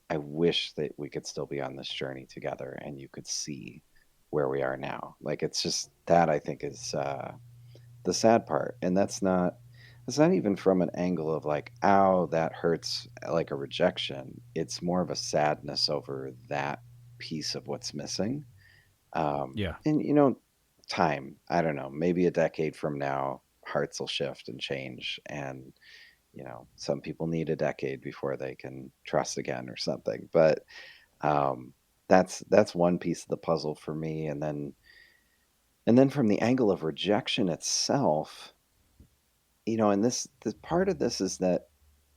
I wish that we could still be on this journey together and you could see where we are now. Like, it's just that I think is the sad part. And that's not, it's not even from an angle of like, ow, that hurts, like a rejection. It's more of a sadness over that piece of what's missing. Yeah. And time, I don't know, maybe a decade from now, hearts will shift and change. And, some people need a decade before they can trust again or something. But um, that's one piece of the puzzle for me. And then from the angle of rejection itself, and this part of this is that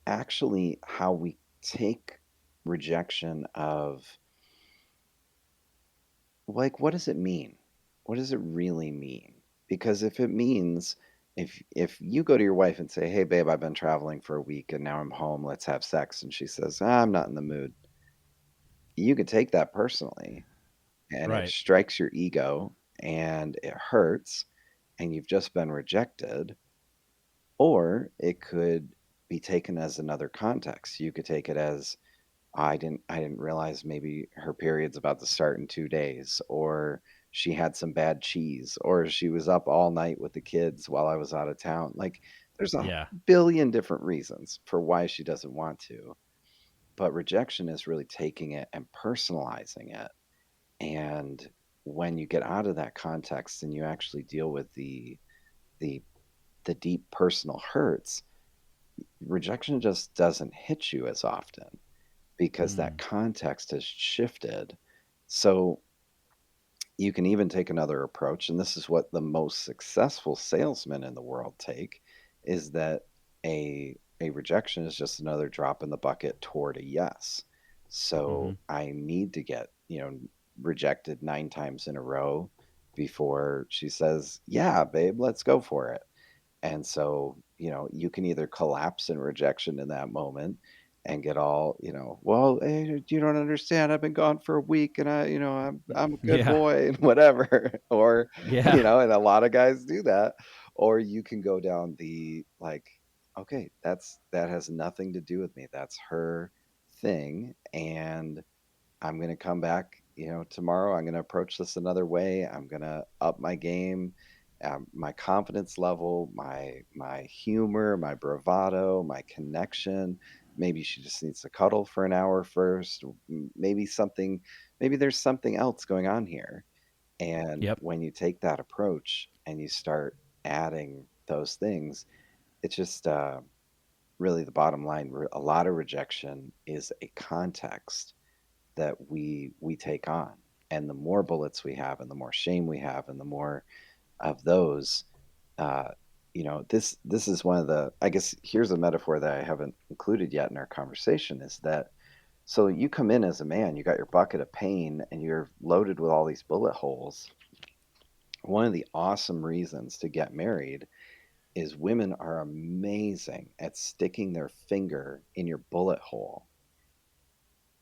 actually how we take rejection of, like, what does it mean? What does it really mean? Because if you go to your wife and say, "Hey babe, I've been traveling for a week and now I'm home, let's have sex," and she says, "I'm not in the mood." You could take that personally, and it Right. strikes your ego and it hurts, and you've just been rejected. Or it could be taken as another context. You could take it as, I didn't realize maybe her period's about to start in 2 days, or she had some bad cheese, or she was up all night with the kids while I was out of town. Like, there's a Yeah. billion different reasons for why she doesn't want to. But rejection is really taking it and personalizing it. And when you get out of that context and you actually deal with the the deep personal hurts, rejection just doesn't hit you as often because that Mm. context has shifted. So you can even take another approach, and this is what the most successful salesmen in the world take, is that a rejection is just another drop in the bucket toward a yes. Mm-hmm. So I need to get, rejected 9 times in a row before she says, "Yeah, babe, let's go for it." And so, you can either collapse in rejection in that moment and get all, well, hey, you don't understand. I've been gone for a week and I'm a good Yeah. boy and whatever. Or, Yeah. and a lot of guys do that. Or you can go down the like, okay, that has nothing to do with me. That's her thing. And I'm going to come back, tomorrow. I'm going to approach this another way. I'm going to up my game, my confidence level, my humor, my bravado, my connection. Maybe she just needs to cuddle for an hour first. Maybe there's something else going on here. And Yep. when you take that approach and you start adding those things, it's just really the bottom line. A lot of rejection is a context that we take on. And the more bullets we have and the more shame we have and the more of those, uh, this is one of the, I guess here's a metaphor that I haven't included yet in our conversation, is that, so you come in as a man, you got your bucket of pain and you're loaded with all these bullet holes. One of the awesome reasons to get married is women are amazing at sticking their finger in your bullet hole.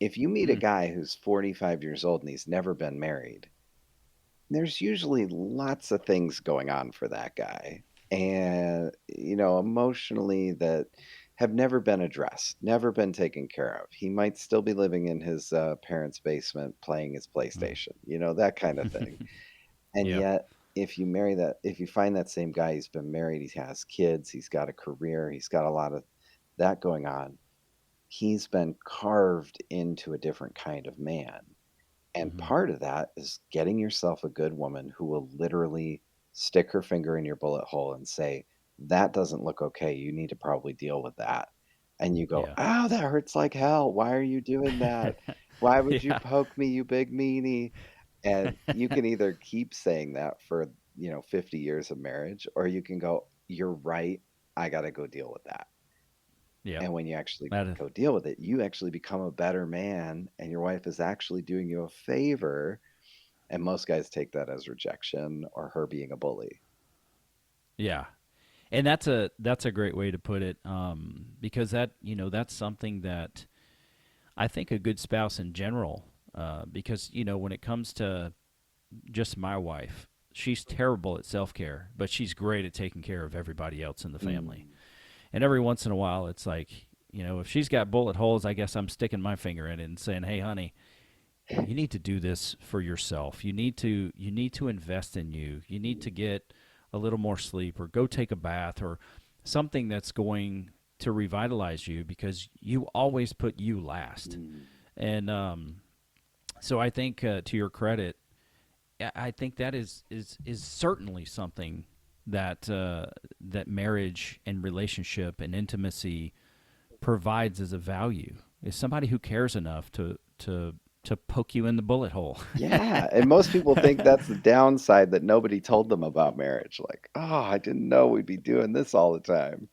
If you meet a Mm. guy who's 45 years old and he's never been married, there's usually lots of things going on for that guy. And, emotionally, that have never been addressed, never been taken care of. He might still be living in his parents' basement playing his Mm. PlayStation, that kind of thing. And Yep. yet, if you find that same guy, he's been married, he has kids, he's got a career, he's got a lot of that going on. He's been carved into a different kind of man. And Mm-hmm. part of that is getting yourself a good woman who will literally stick her finger in your bullet hole and say, "That doesn't look okay. You need to probably deal with that." And you go, Yeah. "Oh, that hurts like hell. Why are you doing that? Why would you Yeah. poke me, you big meanie?" And you can either keep saying that for, 50 years of marriage, or you can go, "You're right. I got to go deal with that." Yep. And when you actually That is, go deal with it, you actually become a better man, and your wife is actually doing you a favor. And most guys take that as rejection or her being a bully. yeah. And that's a great way to put it, because that's something that I think a good spouse in general, because when it comes to just my wife, she's terrible at self care, but she's great at taking care of everybody else in the family. Mm. And every once in a while, it's like, if she's got bullet holes, I guess I'm sticking my finger in it and saying, "Hey, honey, you need to do this for yourself. You need to invest in you. You need to get a little more sleep, or go take a bath, or something that's going to revitalize you, because you always put you last. And so I think, to your credit, I think that is certainly something that that marriage and relationship and intimacy provides as a value, is somebody who cares enough to poke you in the bullet hole. Yeah, and most people think that's the downside that nobody told them about marriage. Like, oh, I didn't know we'd be doing this all the time.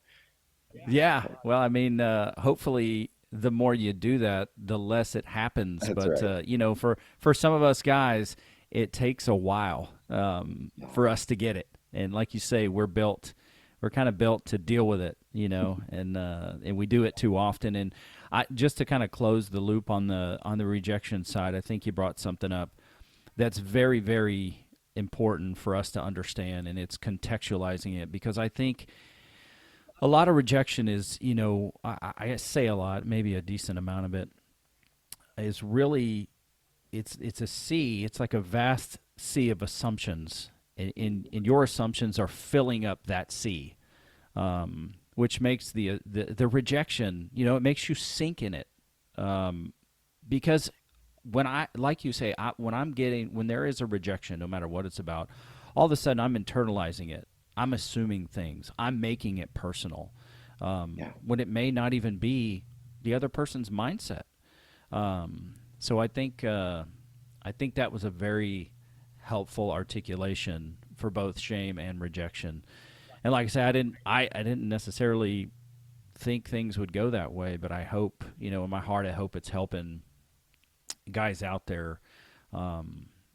Yeah. Well, I mean, hopefully the more you do that, the less it happens. That's But, right. for some of us guys, it takes a while for us to get it. And like you say, we're kind of built to deal with it, and we do it too often. And just to kind of close the loop on the rejection side, I think you brought something up that's very, very important for us to understand, and it's contextualizing it, because I think a lot of rejection is, I say a lot, maybe a decent amount of it is really, it's a sea. It's like a vast sea of assumptions, and your assumptions are filling up that sea, which makes the rejection, it makes you sink in it, because like you say, when there is a rejection, no matter what it's about, all of a sudden I'm internalizing it. I'm assuming things. I'm making it personal, when it may not even be the other person's mindset. So I think that was a very helpful articulation for both shame and rejection. And like I said, I didn't necessarily think things would go that way, but I hope, in my heart, I hope it's helping guys out there,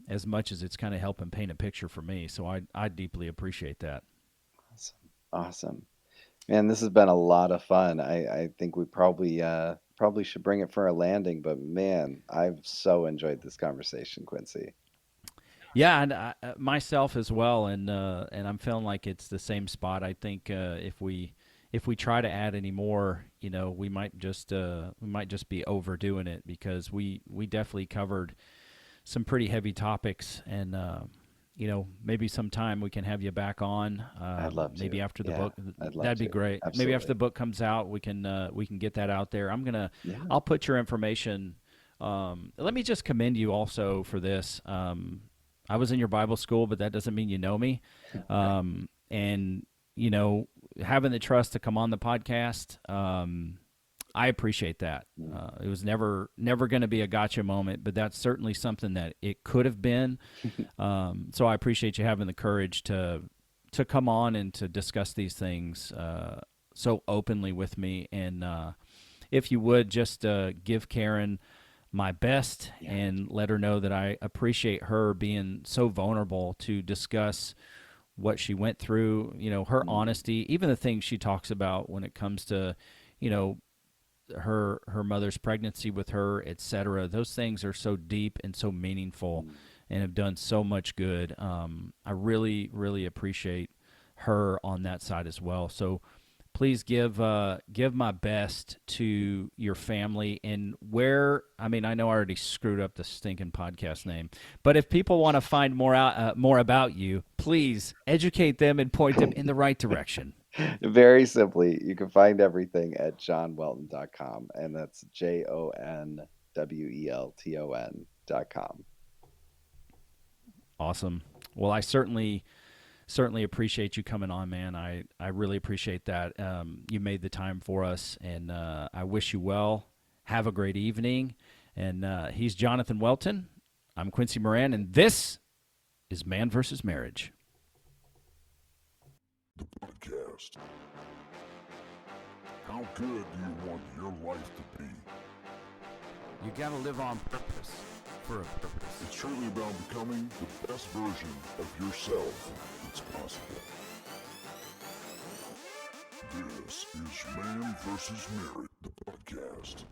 as much as it's kind of helping paint a picture for me. So I deeply appreciate that. Awesome. Awesome. Man, this has been a lot of fun. I think we probably should bring it for a landing, but man, I've so enjoyed this conversation, Quincy. Yeah, and myself as well, and I'm feeling like it's the same spot. I think if we try to add any more, we might just be overdoing it, because we definitely covered some pretty heavy topics, and maybe sometime we can have you back on. I'd love to. Maybe after the Yeah, book, I'd love that'd be to. great. Maybe after Absolutely. the book comes out, we can get that out there. Yeah. I'll put your information. Let me just commend you also for this. I was in your Bible school, but that doesn't mean you know me. And having the trust to come on the podcast, I appreciate that. It was never going to be a gotcha moment, but that's certainly something that it could have been. So I appreciate you having the courage to come on and to discuss these things so openly with me. And if you would just give Karen my best, and let her know that I appreciate her being so vulnerable to discuss what she went through, her honesty, even the things she talks about when it comes to, her mother's pregnancy with her, etc. Those things are so deep and so meaningful, and have done so much good. I really, really appreciate her on that side as well. So please give my best to your family. And I know I already screwed up the stinking podcast name, but if people want to find more about you, please educate them and point them in the right direction. Very simply, you can find everything at jonwelton.com, and that's JONWELTON.com. Awesome. Well, I certainly appreciate you coming on, man. I really appreciate that. You made the time for us, and I wish you well. Have a great evening. And he's Jonathan Welton. I'm Quincy Moran, and this is Man vs. Marriage. The podcast. How good do you want your life to be? You gotta live on purpose, for a purpose. It's truly about becoming the best version of yourself that's possible. This is Man vs. Marriage, the podcast.